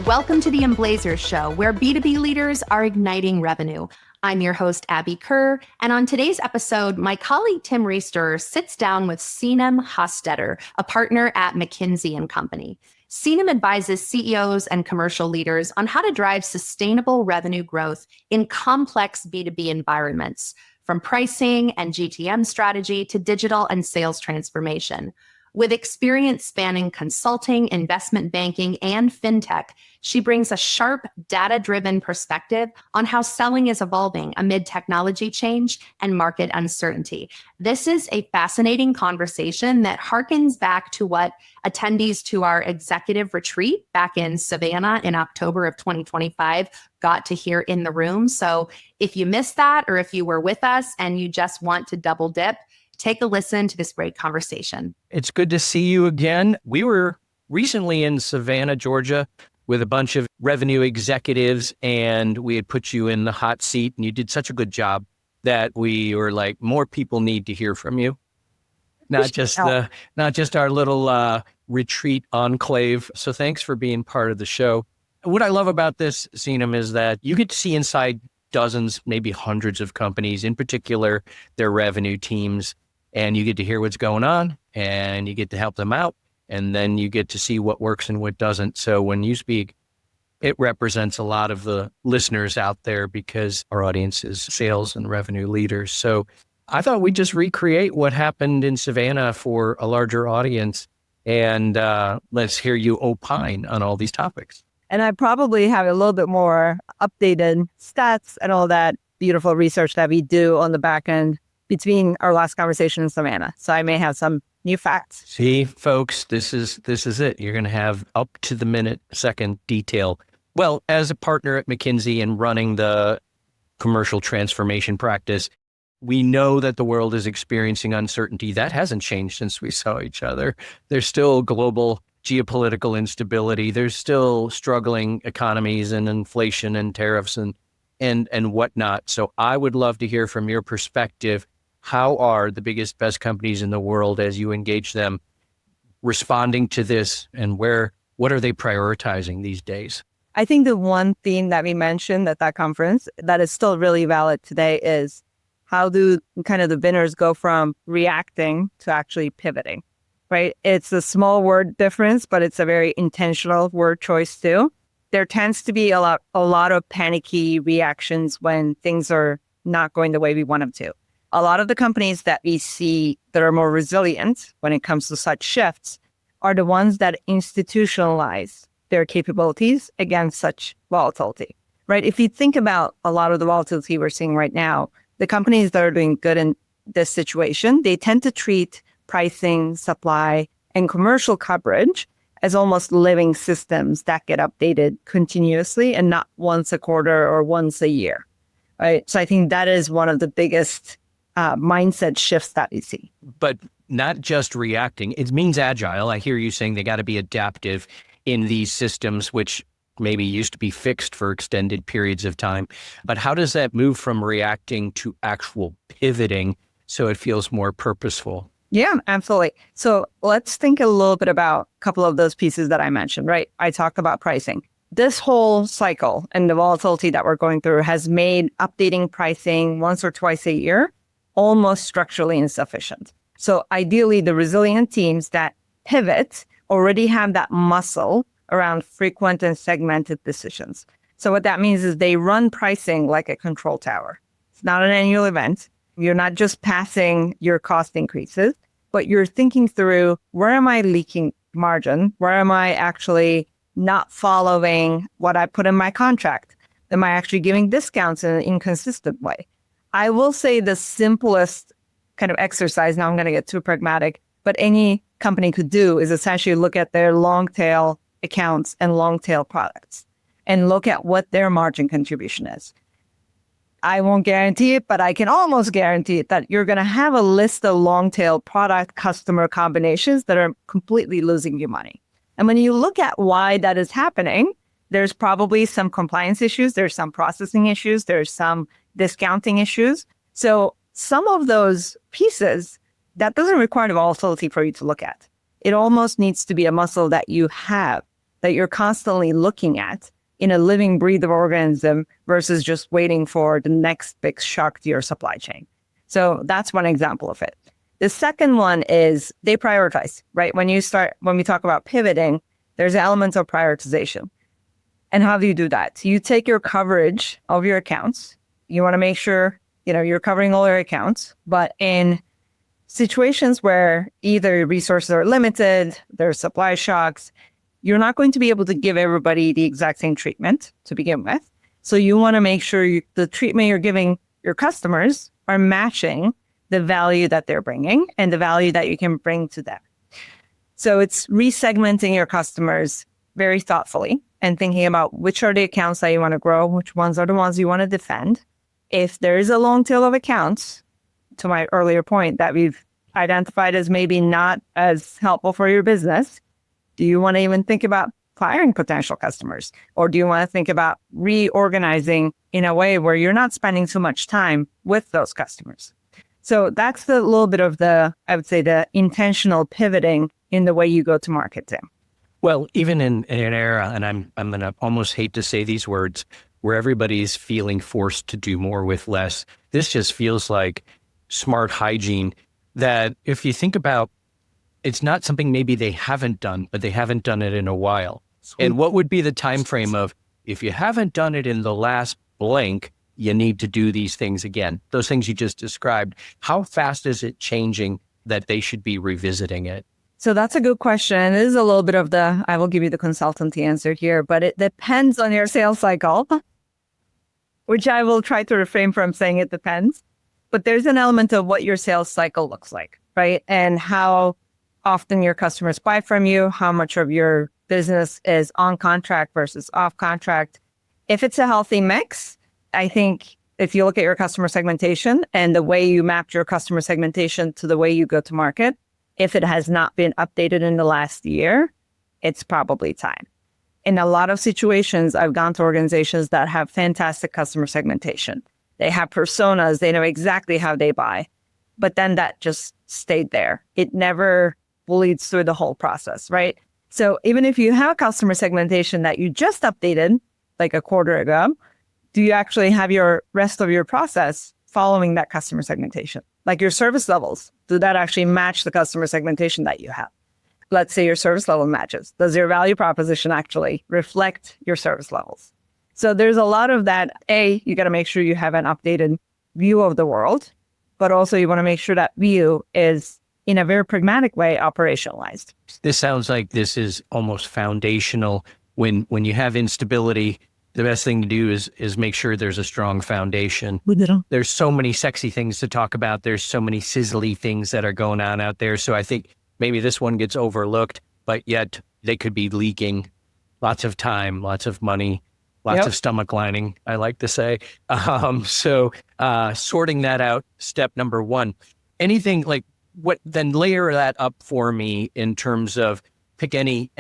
Welcome to the Emblazers show, where B2B leaders are igniting revenue. I'm your host, Abby Kerr, and on today's episode, my colleague Tim Riesterer sits down with Sinem Hostetter, a partner at McKinsey Company. Sinem advises CEOs and commercial leaders on how to drive sustainable revenue growth in complex B2B environments, from pricing and GTM strategy to digital and sales transformation. With experience spanning consulting, investment banking, and fintech, she brings a sharp, data-driven perspective on how selling is evolving amid technology change and market uncertainty. This is a fascinating conversation that harkens back to what attendees to our executive retreat back in Savannah in October of 2025 got to hear in the room. So if you missed that, or if you were with us and you just want to double dip, take a listen to this great conversation. It's good to see you again. We were recently in Savannah, Georgia, with a bunch of revenue executives, and we had put you in the hot seat, and you did such a good job that we were like, more people need to hear from you. Not just our little retreat enclave. So thanks for being part of the show. What I love about this, Sinem, is that you get to see inside dozens, maybe hundreds of companies, in particular, their revenue teams. And you get to hear what's going on, and you get to help them out, and then you get to see what works and what doesn't. So when you speak, it represents a lot of the listeners out there because our audience is sales and revenue leaders. So I thought we'd just recreate what happened in Savannah for a larger audience, and let's hear you opine on all these topics. And I probably have a little bit more updated stats and all that beautiful research that we do on the back end between our last conversation in Savannah. So I may have some new facts. See, folks, this is it. You're going to have up to the minute, second detail. Well, as a partner at McKinsey and running the commercial transformation practice, we know that the world is experiencing uncertainty. That hasn't changed since we saw each other. There's still global geopolitical instability. There's still struggling economies and inflation and tariffs and whatnot. So I would love to hear from your perspective. How are the biggest, best companies in the world, as you engage them, responding to this, and what are they prioritizing these days? I think the one theme that we mentioned at that conference that is still really valid today is how do kind of the winners go from reacting to actually pivoting, right? It's a small word difference, but it's a very intentional word choice too. There tends to be a lot of panicky reactions when things are not going the way we want them to. A lot of the companies that we see that are more resilient when it comes to such shifts are the ones that institutionalize their capabilities against such volatility, right? If you think about a lot of the volatility we're seeing right now, the companies that are doing good in this situation, they tend to treat pricing, supply, and commercial coverage as almost living systems that get updated continuously and not once a quarter or once a year, right? So I think that is one of the biggest mindset shifts that we see. But not just reacting, it means agile. I hear you saying they got to be adaptive in these systems, which maybe used to be fixed for extended periods of time. But how does that move from reacting to actual pivoting so it feels more purposeful? Yeah, absolutely. So let's think a little bit about a couple of those pieces that I mentioned, right? I talked about pricing. This whole cycle and the volatility that we're going through has made updating pricing once or twice a year almost structurally insufficient. So ideally, the resilient teams that pivot already have that muscle around frequent and segmented decisions. So what that means is they run pricing like a control tower. It's not an annual event. You're not just passing your cost increases, but you're thinking through, where am I leaking margin? Where am I actually not following what I put in my contract? Am I actually giving discounts in an inconsistent way? I will say the simplest kind of exercise, now I'm going to get too pragmatic, but any company could do is essentially look at their long tail accounts and long tail products and look at what their margin contribution is. I won't guarantee it, but I can almost guarantee it that you're going to have a list of long tail product customer combinations that are completely losing you money. And when you look at why that is happening, there's probably some compliance issues, there's some processing issues, there's some discounting issues. So some of those pieces, that doesn't require the volatility for you to look at. It almost needs to be a muscle that you have that you're constantly looking at in a living, breathing organism versus just waiting for the next big shock to your supply chain. So that's one example of it. The second one is they prioritize, right? When we talk about pivoting, there's elements of prioritization. And how do you do that? You take your coverage of your accounts. You want to make sure, you're covering all your accounts, but in situations where either resources are limited, there's supply shocks, you're not going to be able to give everybody the exact same treatment to begin with. So you want to make sure the treatment you're giving your customers are matching the value that they're bringing and the value that you can bring to them. So it's resegmenting your customers very thoughtfully and thinking about which are the accounts that you want to grow, which ones are the ones you want to defend. If there is a long tail of accounts, to my earlier point, that we've identified as maybe not as helpful for your business, do you want to even think about firing potential customers? Or do you want to think about reorganizing in a way where you're not spending so much time with those customers? So that's a little bit of the intentional pivoting in the way you go to market, Tim. Well, even in an era, and I'm going to almost hate to say these words, where everybody's feeling forced to do more with less, this just feels like smart hygiene that if you think about, it's not something maybe they haven't done, but they haven't done it in a while. And what would be the time frame of, if you haven't done it in the last blank, you need to do these things again? Those things you just described, how fast is it changing that they should be revisiting it? So that's a good question. It is a little bit of I will give you the consultancy answer here, but it depends on your sales cycle, which I will try to refrain from saying it depends. But there's an element of what your sales cycle looks like, right? And how often your customers buy from you, how much of your business is on contract versus off contract. If it's a healthy mix, I think if you look at your customer segmentation and the way you mapped your customer segmentation to the way you go to market, if it has not been updated in the last year, it's probably time. In a lot of situations, I've gone to organizations that have fantastic customer segmentation. They have personas, they know exactly how they buy, but then that just stayed there. It never bleeds through the whole process, right? So even if you have customer segmentation that you just updated like a quarter ago, do you actually have your rest of your process following that customer segmentation? Like your service levels, do that actually match the customer segmentation that you have? Let's say your service level matches. Does your value proposition actually reflect your service levels? So there's a lot of that. You got to make sure you have an updated view of the world, but also you want to make sure that view is in a very pragmatic way operationalized. This sounds like this is almost foundational. When you have instability, the best thing to do is make sure there's a strong foundation. There's so many sexy things to talk about. There's so many sizzly things that are going on out there. So I think maybe this one gets overlooked, but yet they could be leaking lots of time, lots of money, lots of stomach lining, I like to say. So sorting that out, step number one. Anything like what, then layer that up for me in terms of pick any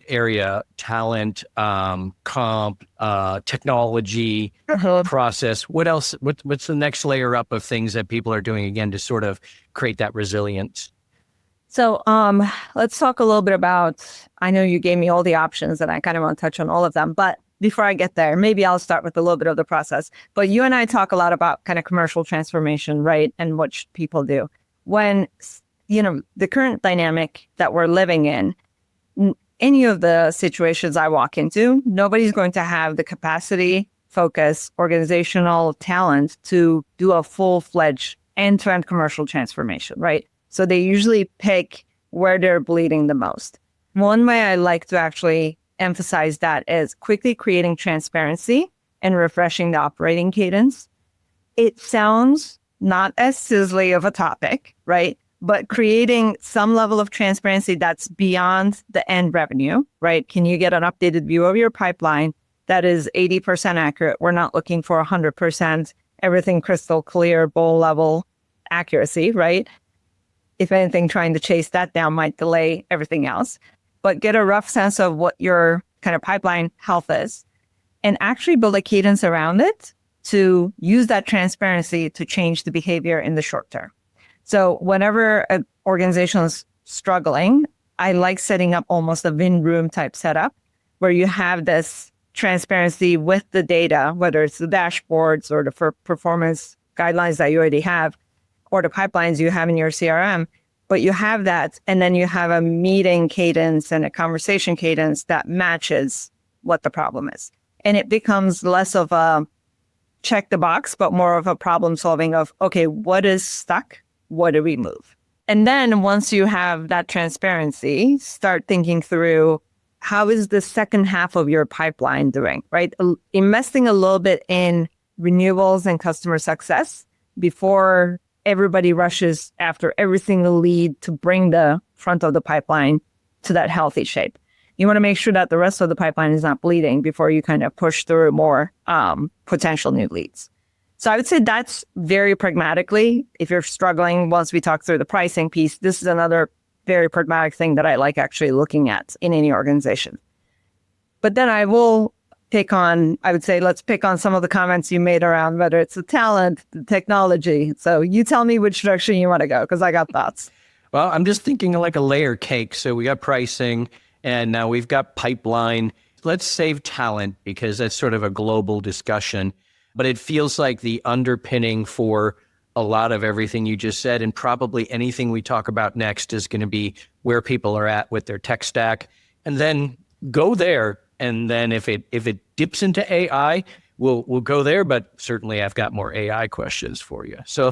area, talent, comp, technology, process. What else? What's the next layer up of things that people are doing again to sort of create that resilience? So let's talk a little bit about, I know you gave me all the options and I kind of want to touch on all of them, but before I get there, maybe I'll start with a little bit of the process. But you and I talk a lot about kind of commercial transformation, right? And what should people do? When, the current dynamic that we're living in, any of the situations I walk into, nobody's going to have the capacity, focus, organizational talent to do a full-fledged end-to-end commercial transformation, right? So they usually pick where they're bleeding the most. One way I like to actually emphasize that is quickly creating transparency and refreshing the operating cadence. It sounds not as sizzly of a topic, right? But creating some level of transparency that's beyond the end revenue, right? Can you get an updated view of your pipeline that is 80% accurate? We're not looking for 100%, everything crystal clear, bowl level accuracy, right? If anything, trying to chase that down might delay everything else. But get a rough sense of what your kind of pipeline health is and actually build a cadence around it to use that transparency to change the behavior in the short term. So whenever an organization is struggling, I like setting up almost a win room type setup where you have this transparency with the data, whether it's the dashboards or the performance guidelines that you already have, or the pipelines you have in your CRM, but you have that, and then you have a meeting cadence and a conversation cadence that matches what the problem is. And it becomes less of a check the box, but more of a problem solving of, okay, what is stuck? What do we move? And then once you have that transparency, start thinking through, how is the second half of your pipeline doing, right? Investing a little bit in renewals and customer success before everybody rushes after every single lead to bring the front of the pipeline to that healthy shape. You want to make sure that the rest of the pipeline is not bleeding before you kind of push through more potential new leads. So I would say that's very pragmatically, if you're struggling, once we talk through the pricing piece, this is another very pragmatic thing that I like actually looking at in any organization. But then I will let's pick on some of the comments you made around whether it's the talent, the technology. So you tell me which direction you want to go, because I got thoughts. Well, I'm just thinking like a layer cake. So we got pricing and now we've got pipeline. Let's save talent because that's sort of a global discussion. But it feels like the underpinning for a lot of everything you just said, and probably anything we talk about next, is going to be where people are at with their tech stack. And then go there. And then if it dips into AI, we'll go there. But certainly I've got more AI questions for you. So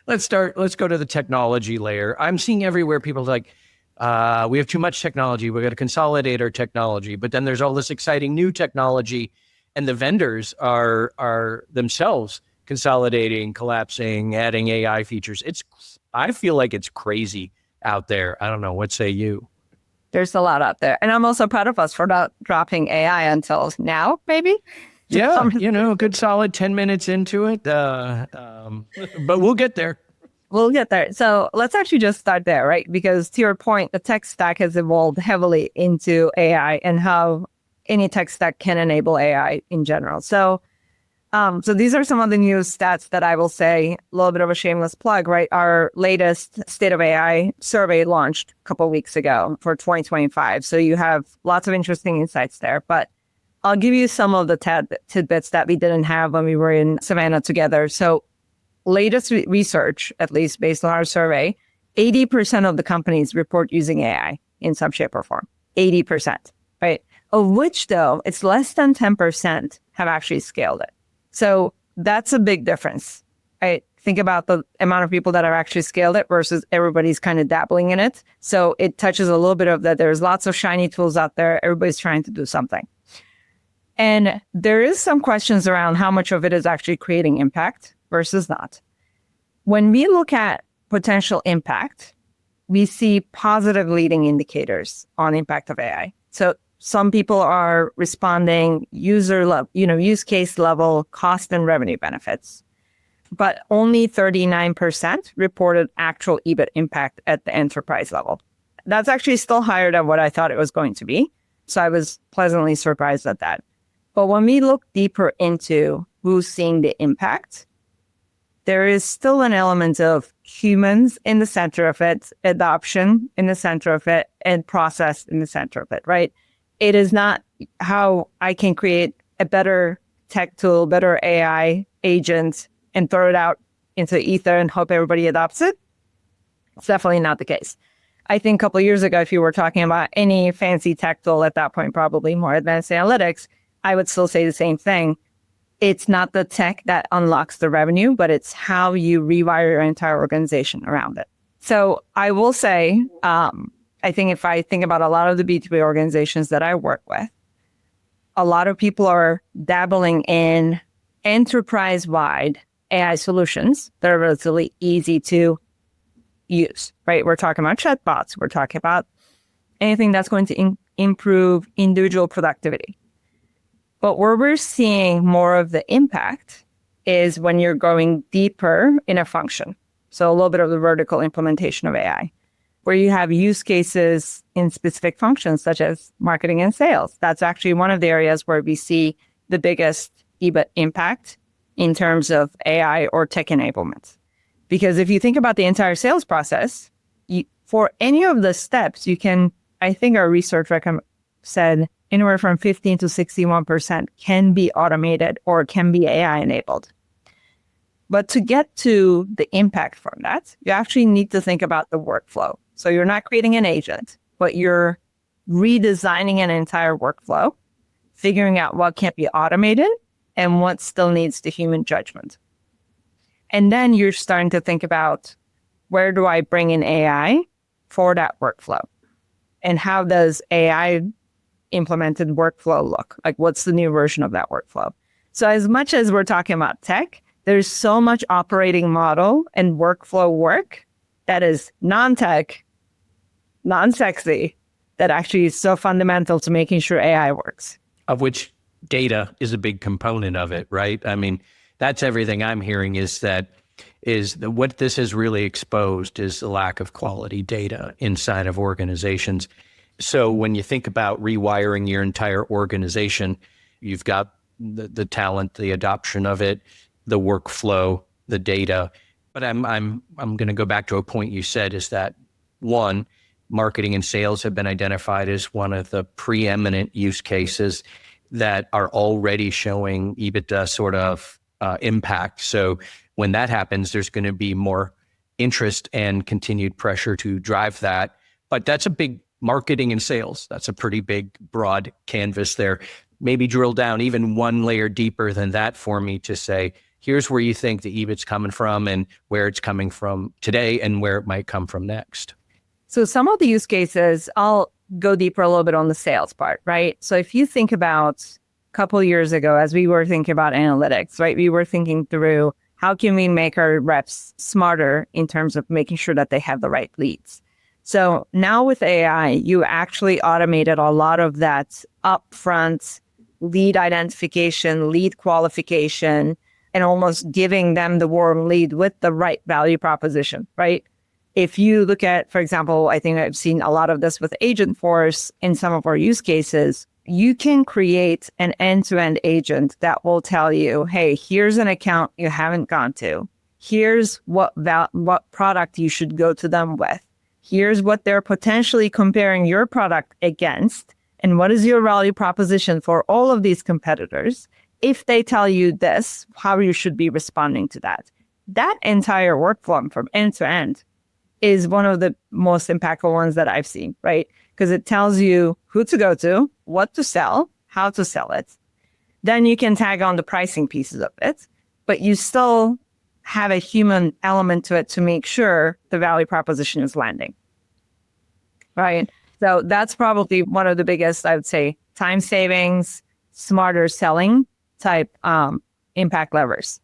let's go to the technology layer. I'm seeing everywhere people are like, we have too much technology. We've got to consolidate our technology. But then there's all this exciting new technology, and the vendors are themselves consolidating, collapsing, adding AI features. I feel like it's crazy out there. I don't know. What say you? There's a lot out there. And I'm also proud of us for not dropping AI until now, maybe. Yeah, a good solid 10 minutes into it. But we'll get there. We'll get there. So let's actually just start there, right? Because to your point, the tech stack has evolved heavily into AI and how any tech stack can enable AI in general. So these are some of the new stats that I will say, a little bit of a shameless plug, right? Our latest State of AI survey launched a couple of weeks ago for 2025. So you have lots of interesting insights there. But I'll give you some of the tidbits that we didn't have when we were in Savannah together. So latest research, at least based on our survey, 80% of the companies report using AI in some shape or form. 80%, right? Of which, though, it's less than 10% have actually scaled it. So that's a big difference, right? Think about the amount of people that have actually scaled it versus everybody's kind of dabbling in it. So it touches a little bit of that. There's lots of shiny tools out there. Everybody's trying to do something. And there is some questions around how much of it is actually creating impact versus not. When we look at potential impact, we see positive leading indicators on impact of AI. So some people are responding use case level cost and revenue benefits, but only 39% reported actual EBIT impact at the enterprise level. That's actually still higher than what I thought it was going to be. So I was pleasantly surprised at that. But when we look deeper into who's seeing the impact, there is still an element of humans in the center of it, adoption in the center of it, and process in the center of it, right? It is not how I can create a better tech tool, better AI agent, and throw it out into ether and hope everybody adopts it. It's definitely not the case. I think a couple of years ago, if you were talking about any fancy tech tool at that point, probably more advanced analytics, I would still say the same thing. It's not the tech that unlocks the revenue, but it's how you rewire your entire organization around it. So I will say, I think if I think about a lot of the B2B organizations that I work with, a lot of people are dabbling in enterprise-wide AI solutions that are relatively easy to use, right? We're talking about chatbots. We're talking about anything that's going to improve individual productivity. But where we're seeing more of the impact is when you're going deeper in a function. So a little bit of the vertical implementation of AI, where you have use cases in specific functions such as marketing and sales. That's actually one of the areas where we see the biggest EBIT impact in terms of AI or tech enablement. Because if you think about the entire sales process, for any of the steps, you can, I think our research said anywhere from 15 to 61% can be automated or can be AI enabled. But to get to the impact from that, you actually need to think about the workflow. So you're not creating an agent, but you're redesigning an entire workflow, figuring out what can't be automated and what still needs the human judgment. And then you're starting to think about, where do I bring in AI for that workflow? And how does AI implemented workflow look? Like, what's the new version of that workflow? So as much as we're talking about tech, there's so much operating model and workflow work that is non-tech, non-sexy, that actually is so fundamental to making sure AI works. Of which data is a big component of it, right? I mean, that's everything I'm hearing is that what this has really exposed is the lack of quality data inside of organizations. So when you think about rewiring your entire organization, you've got the talent, the adoption of it, the workflow, the data. But I'm going to go back to a point you said, is that one, marketing and sales have been identified as one of the preeminent use cases that are already showing EBITDA sort of impact. So when that happens, there's going to be more interest and continued pressure to drive that. But that's a big marketing and sales. That's a pretty big, broad canvas there. Maybe drill down even one layer deeper than that for me to say, here's where you think the EBIT's coming from and where it's coming from today and where it might come from next. So some of the use cases, I'll go deeper a little bit on the sales part, right? So if you think about a couple of years ago, as we were thinking about analytics, right? We were thinking through, how can we make our reps smarter in terms of making sure that they have the right leads? So now with AI, you actually automated a lot of that upfront lead identification, lead qualification, and almost giving them the warm lead with the right value proposition, right? If you look at, for example, I think I've seen a lot of this with Agentforce in some of our use cases, you can create an end-to-end agent that will tell you, hey, here's an account you haven't gone to. Here's what product you should go to them with. Here's what they're potentially comparing your product against. And what is your value proposition for all of these competitors? If they tell you this, how you should be responding to that. That entire workflow from end to end is one of the most impactful ones that I've seen, right? Because it tells you who to go to, what to sell, how to sell it. Then you can tag on the pricing pieces of it, but you still have a human element to it to make sure the value proposition is landing, right? So that's probably one of the biggest, I would say, time savings, smarter selling type impact levers.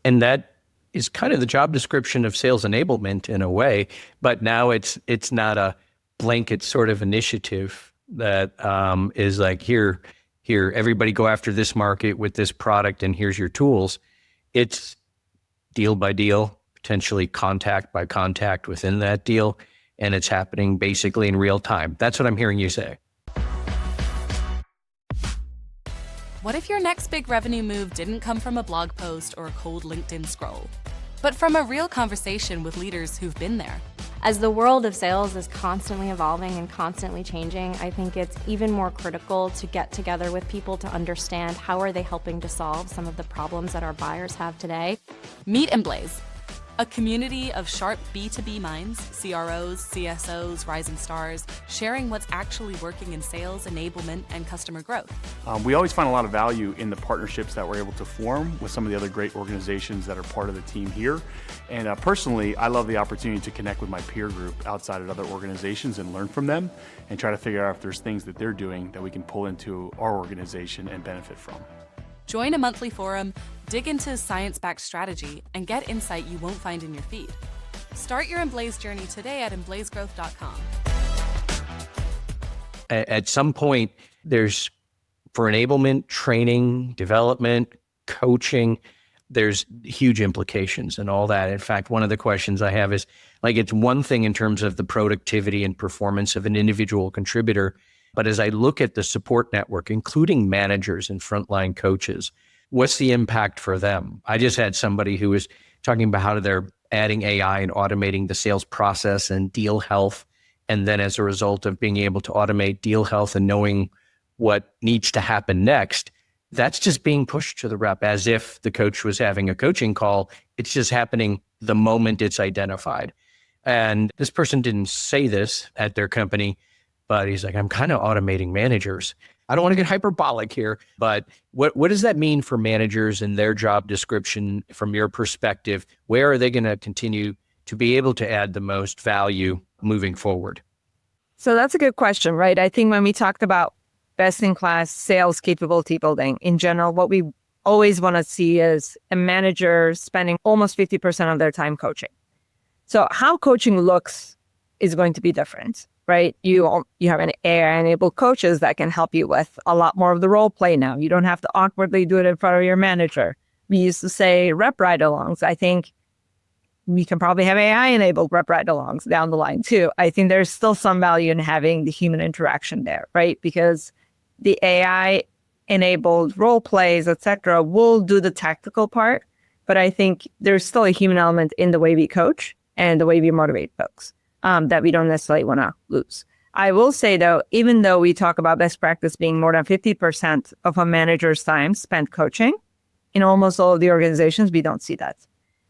And that is kind of the job description of sales enablement in a way, but now it's not a blanket sort of initiative that is like, here, everybody go after this market with this product and here's your tools. It's deal by deal, potentially contact by contact within that deal, and it's happening basically in real time. That's what I'm hearing you say. What if your next big revenue move didn't come from a blog post or a cold LinkedIn scroll, but from a real conversation with leaders who've been there? As the world of sales is constantly evolving and constantly changing, I think it's even more critical to get together with people to understand how are they helping to solve some of the problems that our buyers have today. Meet Emblaze, a community of sharp B2B minds, CROs, CSOs, rising stars, sharing what's actually working in sales, enablement, and customer growth. We always find a lot of value in the partnerships that we're able to form with some of the other great organizations that are part of the team here. And personally, I love the opportunity to connect with my peer group outside of other organizations and learn from them and try to figure out if there's things that they're doing that we can pull into our organization and benefit from. Join a monthly forum, dig into science-backed strategy, and get insight you won't find in your feed. Start your Emblaze journey today at emblazegrowth.com. At some point, there's, for enablement, training, development, coaching, there's huge implications and all that. In fact, one of the questions I have is, like, it's one thing in terms of the productivity and performance of an individual contributor, but as I look at the support network, including managers and frontline coaches, what's the impact for them? I just had somebody who was talking about how they're adding AI and automating the sales process and deal health And then as a result of being able to automate deal health and knowing what needs to happen next, that's just being pushed to the rep as if the coach was having a coaching call. It's just happening the moment it's identified. And this person didn't say this at their company, but he's like, I'm kind of automating managers. I don't want to get hyperbolic here, but what does that mean for managers and their job description from your perspective? Where are they going to continue to be able to add the most value moving forward? So that's a good question, right? I think when we talked about best-in-class sales capability building, in general, what we always want to see is a manager spending almost 50% of their time coaching. So how coaching looks is going to be different, right? You have an AI-enabled coaches that can help you with a lot more of the role play now. You don't have to awkwardly do it in front of your manager. We used to say rep ride-alongs. I think we can probably have AI-enabled rep ride-alongs down the line too. I think there's still some value in having the human interaction there, right? Because the AI-enabled role plays, et cetera, will do the tactical part. But I think there's still a human element in the way we coach and the way we motivate folks that we don't necessarily want to lose. I will say, though, even though we talk about best practice being more than 50% of a manager's time spent coaching, in almost all of the organizations, we don't see that.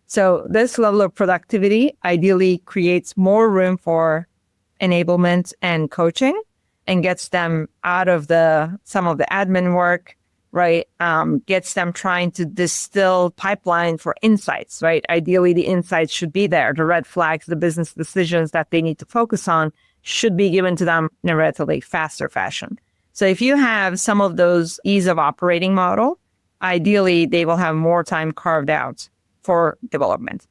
So this level of productivity ideally creates more room for enablement and coaching and gets them out of some of the admin work, right? Gets them trying to distill pipeline for insights, right? Ideally, the insights should be there. The red flags, the business decisions that they need to focus on should be given to them in a relatively faster fashion. So if you have some of those ease of operating model, ideally, they will have more time carved out for development.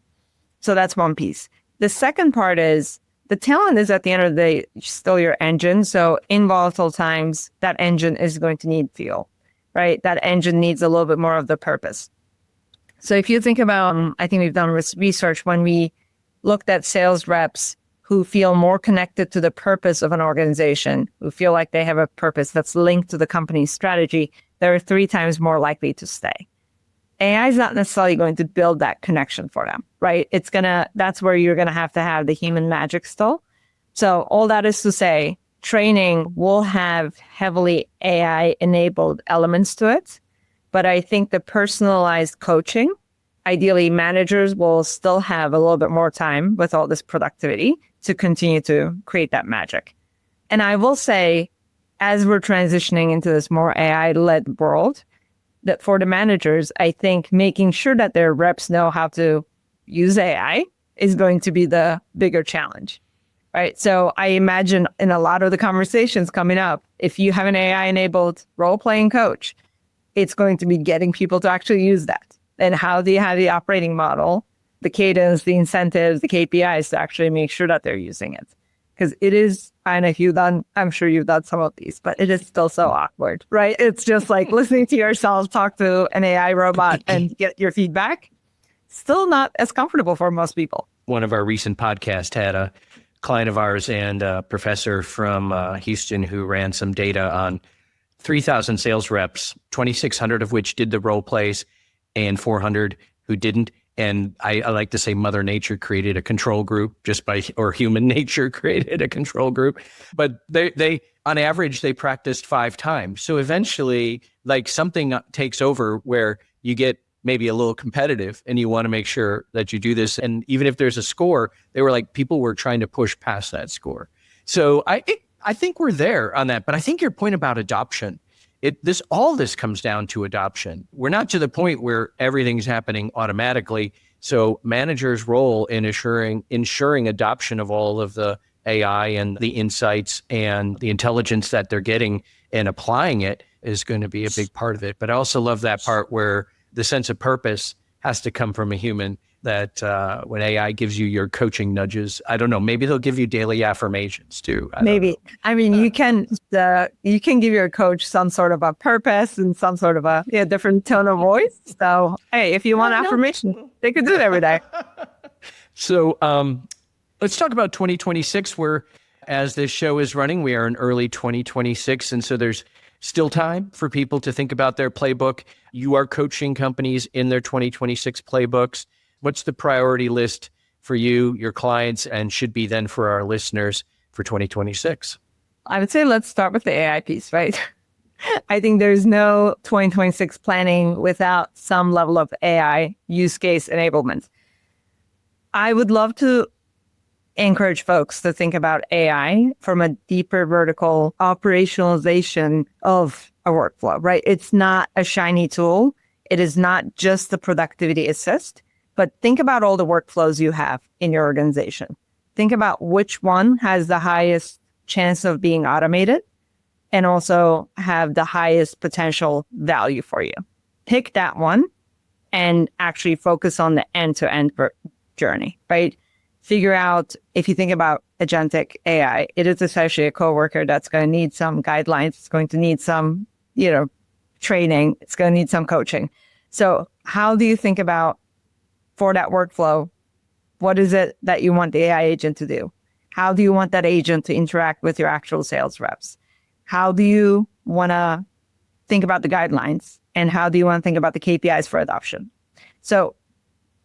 So that's one piece. The second part is the talent is at the end of the day still your engine. So in volatile times, that engine is going to need fuel, right? That engine needs a little bit more of the purpose. So if you think about, I think we've done research when we looked at sales reps who feel more connected to the purpose of an organization, who feel like they have a purpose that's linked to the company's strategy, they're 3 times more likely to stay. AI is not necessarily going to build that connection for them, right? That's where you're going to have the human magic still. So all that is to say, training will have heavily AI-enabled elements to it. But I think the personalized coaching, ideally managers will still have a little bit more time with all this productivity to continue to create that magic. And I will say, as we're transitioning into this more AI-led world, that for the managers, I think making sure that their reps know how to use AI is going to be the bigger challenge, right? So I imagine in a lot of the conversations coming up, if you have an AI-enabled role-playing coach, it's going to be getting people to actually use that. And how do you have the operating model, the cadence, the incentives, the KPIs to actually make sure that they're using it? Because it is, and I'm sure you've done some of these, but it is still so awkward, right? It's just like listening to yourself talk to an AI robot and get your feedback. Still not as comfortable for most people. One of our recent podcasts had a client of ours and a professor from Houston who ran some data on 3,000 sales reps, 2,600 of which did the role plays and 400 who didn't. And I like to say Mother Nature created a control group or human nature created a control group. But they on average, they practiced 5 times. So eventually, like something takes over where you get maybe a little competitive and you want to make sure that you do this. And even if there's a score, they were like, people were trying to push past that score. So I think we're there on that. But I think your point about adoption, all this comes down to adoption. We're not to the point where everything's happening automatically. So managers' role in ensuring adoption of all of the AI and the insights and the intelligence that they're getting and applying it is going to be a big part of it. But I also love that part where the sense of purpose has to come from a human, that when AI gives you your coaching nudges, I don't know, maybe they'll give you daily affirmations too. Maybe. I mean, you can give your coach some sort of a purpose and some sort of a different tone of voice. So, hey, if you want affirmation, they could do it every day. So let's talk about 2026, where as this show is running, we are in early 2026. And so there's still time for people to think about their playbook. You are coaching companies in their 2026 playbooks. What's the priority list for you, your clients, and should be then for our listeners for 2026? I would say let's start with the AI piece, right? I think there's no 2026 planning without some level of AI use case enablement. I would love to encourage folks to think about AI from a deeper vertical operationalization of a workflow, right? It's not a shiny tool. It is not just the productivity assist, but think about all the workflows you have in your organization. Think about which one has the highest chance of being automated and also have the highest potential value for you. Pick that one and actually focus on the end-to-end journey, right? Figure out, if you think about agentic AI, it is essentially a coworker that's going to need some guidelines. It's going to need some, training. It's going to need some coaching. So how do you think about, for that workflow, what is it that you want the AI agent to do? How do you want that agent to interact with your actual sales reps? How do you want to think about the guidelines? And how do you want to think about the KPIs for adoption? So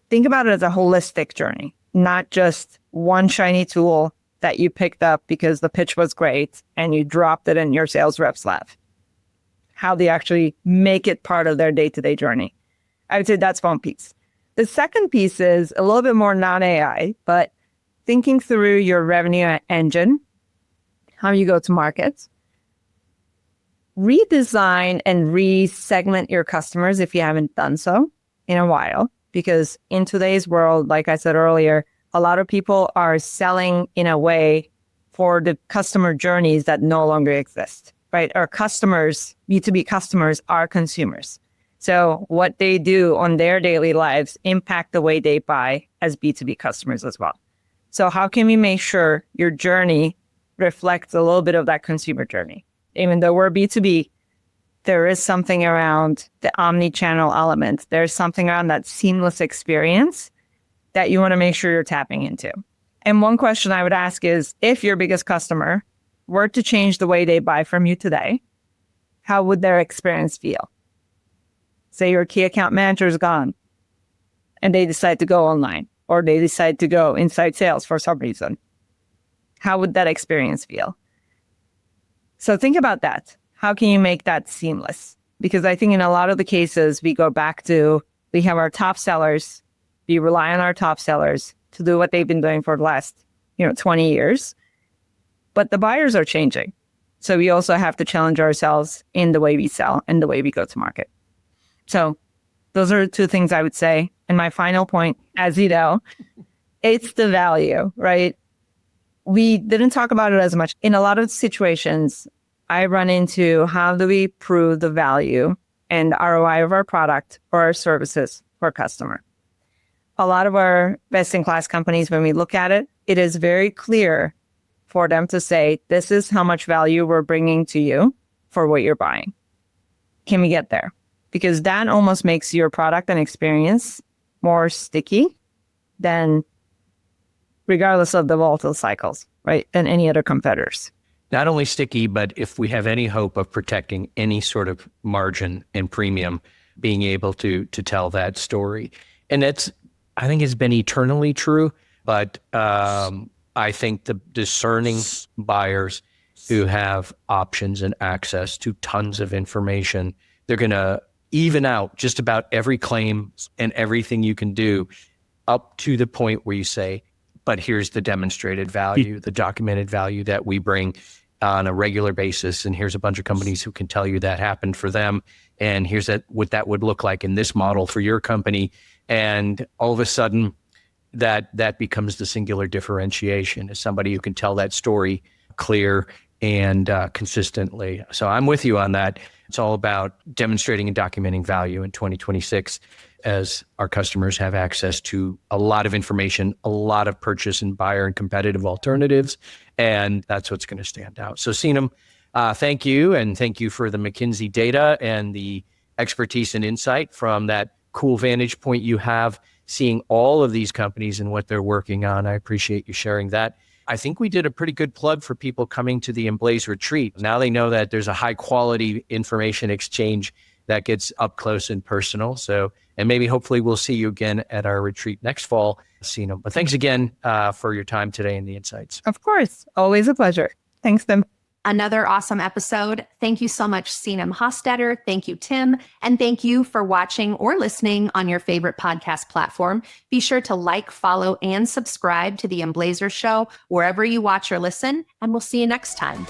think about it as a holistic journey, not just one shiny tool that you picked up because the pitch was great and you dropped it in your sales rep's lap. How do you actually make it part of their day-to-day journey? I would say that's one piece. The second piece is a little bit more non-AI, but thinking through your revenue engine, how you go to market, redesign and re-segment your customers if you haven't done so in a while. Because in today's world, like I said earlier, a lot of people are selling in a way for the customer journeys that no longer exist, right? Our customers, B2B customers, are consumers. So what they do on their daily lives impact the way they buy as B2B customers as well. So how can we make sure your journey reflects a little bit of that consumer journey? Even though we're B2B, there is something around the omnichannel element. There's something around that seamless experience that you want to make sure you're tapping into. And one question I would ask is, if your biggest customer were to change the way they buy from you today, how would their experience feel? Say your key account manager is gone and they decide to go online, or they decide to go inside sales for some reason. How would that experience feel? So think about that. How can you make that seamless? Because I think in a lot of the cases, we go back to, we have our top sellers, we rely on our top sellers to do what they've been doing for the last, 20 years. But the buyers are changing. So we also have to challenge ourselves in the way we sell and the way we go to market. So those are two things I would say. And my final point, as you know, it's the value, right? We didn't talk about it as much. In a lot of situations, I run into, how do we prove the value and ROI of our product or our services for a customer? A lot of our best-in-class companies, when we look at it, it is very clear for them to say, this is how much value we're bringing to you for what you're buying. Can we get there? Because that almost makes your product and experience more sticky than, regardless of the volatile cycles, right, than any other competitors. Not only sticky, but if we have any hope of protecting any sort of margin and premium, being able to tell that story. And that's, I think, has been eternally true, but I think the discerning buyers who have options and access to tons of information, they're going to even out just about every claim and everything you can do up to the point where you say, but here's the demonstrated value, the documented value that we bring on a regular basis. And here's a bunch of companies who can tell you that happened for them. And here's what that would look like in this model for your company. And all of a sudden, that becomes the singular differentiation, as somebody who can tell that story clear and consistently. So I'm with you on that. It's all about demonstrating and documenting value in 2026 as our customers have access to a lot of information, a lot of purchase and buyer and competitive alternatives, and that's what's going to stand out. So Sinem, thank you, and thank you for the McKinsey data and the expertise and insight from that cool vantage point you have, seeing all of these companies and what they're working on. I appreciate you sharing that. I think we did a pretty good plug for people coming to the Emblaze retreat. Now they know that there's a high quality information exchange that gets up close and personal. So, and maybe hopefully we'll see you again at our retreat next fall, Sinem. But thanks again for your time today and the insights. Of course. Always a pleasure. Thanks, Tim. Another awesome episode. Thank you so much, Sinem Hostetter. Thank you, Tim. And thank you for watching or listening on your favorite podcast platform. Be sure to like, follow, and subscribe to the Emblazers show wherever you watch or listen, and we'll see you next time.